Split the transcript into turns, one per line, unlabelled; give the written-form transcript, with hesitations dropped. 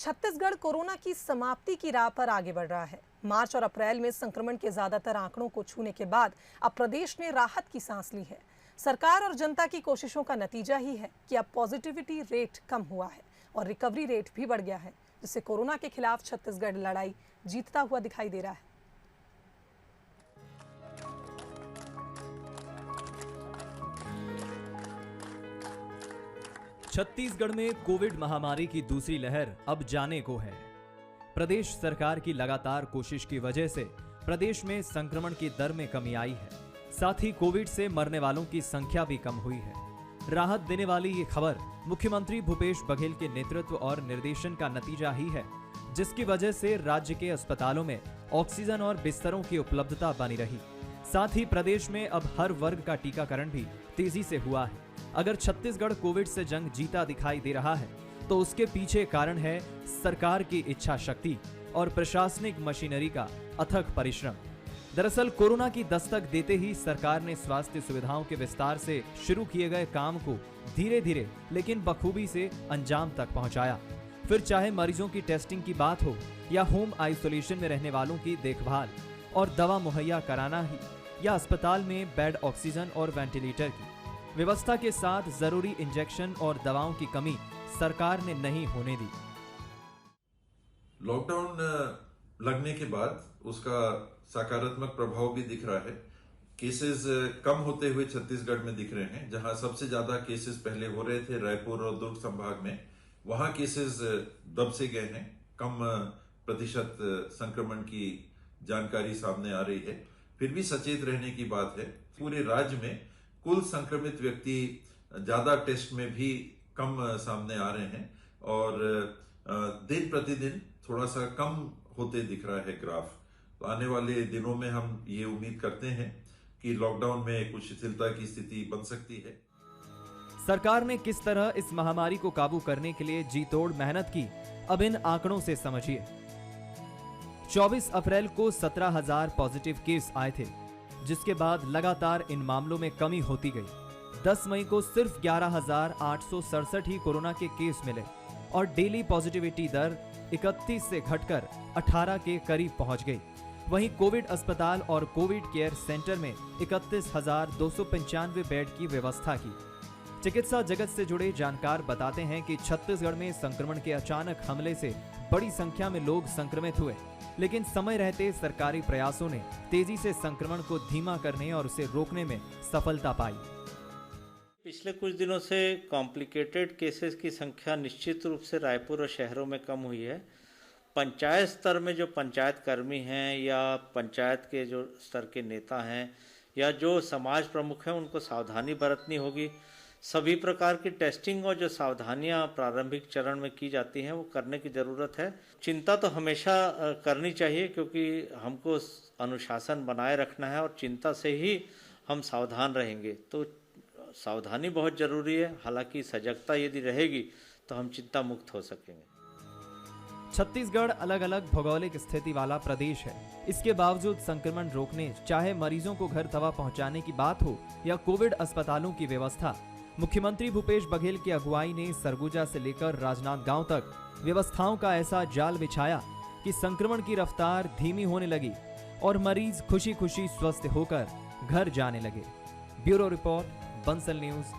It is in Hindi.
छत्तीसगढ़ कोरोना की समाप्ति की राह पर आगे बढ़ रहा है। मार्च और अप्रैल में संक्रमण के ज्यादातर आंकड़ों को छूने के बाद अब प्रदेश ने राहत की सांस ली है। सरकार और जनता की कोशिशों का नतीजा ही है कि अब पॉजिटिविटी रेट कम हुआ है और रिकवरी रेट भी बढ़ गया है, जिससे कोरोना के खिलाफ छत्तीसगढ़ लड़ाई जीतता हुआ दिखाई दे रहा है।
छत्तीसगढ़ में कोविड महामारी की दूसरी लहर अब जाने को है। प्रदेश सरकार की लगातार कोशिश की वजह से प्रदेश में संक्रमण की दर में कमी आई है। साथ ही कोविड से मरने वालों की संख्या भी कम हुई है। राहत देने वाली ये खबर मुख्यमंत्री भूपेश बघेल के नेतृत्व और निर्देशन का नतीजा ही है, जिसकी वजह से राज्य के अस्पतालों में ऑक्सीजन और बिस्तरों की उपलब्धता बनी रही। साथ ही प्रदेश में अब हर वर्ग का टीकाकरण भी तेजी से हुआ है। अगर छत्तीसगढ़ कोविड से जंग जीता दिखाई दे रहा है तो उसके पीछे कारण है सरकार की इच्छा शक्ति और प्रशासनिक मशीनरी का अथक परिश्रम। दरअसल कोरोना की दस्तक देते ही सरकार ने स्वास्थ्य सुविधाओं के विस्तार से शुरू किए गए काम को धीरे धीरे लेकिन बखूबी से अंजाम तक पहुंचाया। फिर चाहे मरीजों की टेस्टिंग की बात हो या होम आइसोलेशन में रहने वालों की देखभाल और दवा मुहैया कराना ही, या अस्पताल में बेड, ऑक्सीजन और वेंटिलेटर की व्यवस्था के साथ जरूरी इंजेक्शन और दवाओं की कमी सरकार ने नहीं होने दी।
लॉकडाउन लगने के बाद उसका सकारात्मक प्रभाव भी दिख रहा है। केसेस कम होते हुए छत्तीसगढ़ में दिख रहे हैं। जहां सबसे ज्यादा केसेस पहले हो रहे थे रायपुर और दुर्ग संभाग में, वहां केसेस दब से गए हैं। कम प्रतिशत संक्रमण की जानकारी सामने आ रही है। फिर भी सचेत रहने की बात है। पूरे राज्य में कुल संक्रमित व्यक्ति ज्यादा टेस्ट में भी कम सामने आ रहे हैं और दिन प्रतिदिन थोड़ा सा कम होते दिख रहा है ग्राफ। तो आने वाले दिनों में हम ये उम्मीद करते हैं कि लॉकडाउन में कुछ शिथिलता की स्थिति बन सकती है।
सरकार ने किस तरह इस महामारी को काबू करने के लिए जी तोड़ मेहनत की, अब इन आंकड़ों से समझिए। 24 अप्रैल को 17,000 पॉजिटिव केस आए थे, जिसके बाद लगातार इन मामलों में कमी होती गई। 10 मई को सिर्फ 11,867 ही कोरोना के केस मिले और डेली पॉजिटिविटी दर 31 से घटकर 18 के करीब पहुंच गई। वहीं कोविड अस्पताल और कोविड केयर सेंटर में 31,295 बेड की व्यवस्था की। चिकित्सा जगत से जुड़े जानकार बताते हैं कि छत्तीसगढ़ में संक्रमण के अचानक हमले से बड़ी संख्या में लोग संक्रमित हुए, लेकिन समय रहते सरकारी प्रयासों ने तेजी से संक्रमण को धीमा करने और उसे रोकने में सफलता पाई।
पिछले कुछ दिनों से कॉम्प्लिकेटेड केसेस की संख्या निश्चित रूप से रायपुर और शहरों में कम हुई है। पंचायत स्तर में जो पंचायत कर्मी हैं या पंचायत के जो स्तर के नेता हैं या जो समाज प्रमुख हैं, उनको सावधानी बरतनी होगी। सभी प्रकार की टेस्टिंग और जो सावधानियां प्रारंभिक चरण में की जाती हैं वो करने की ज़रूरत है। चिंता तो हमेशा करनी चाहिए, क्योंकि हमको अनुशासन बनाए रखना है और चिंता से ही हम सावधान रहेंगे। तो सावधानी बहुत ज़रूरी है। हालांकि सजगता यदि रहेगी तो हम चिंता मुक्त हो सकेंगे।
छत्तीसगढ़ अलग अलग भौगोलिक स्थिति वाला प्रदेश है। इसके बावजूद संक्रमण रोकने, चाहे मरीजों को घर दवा पहुंचाने की बात हो या कोविड अस्पतालों की व्यवस्था, मुख्यमंत्री भूपेश बघेल की अगुवाई ने सरगुजा से लेकर राजनांदगांव तक व्यवस्थाओं का ऐसा जाल बिछाया कि संक्रमण की रफ्तार धीमी होने लगी और मरीज खुशी खुशी स्वस्थ होकर घर जाने लगे। Bureau report, Bansal news.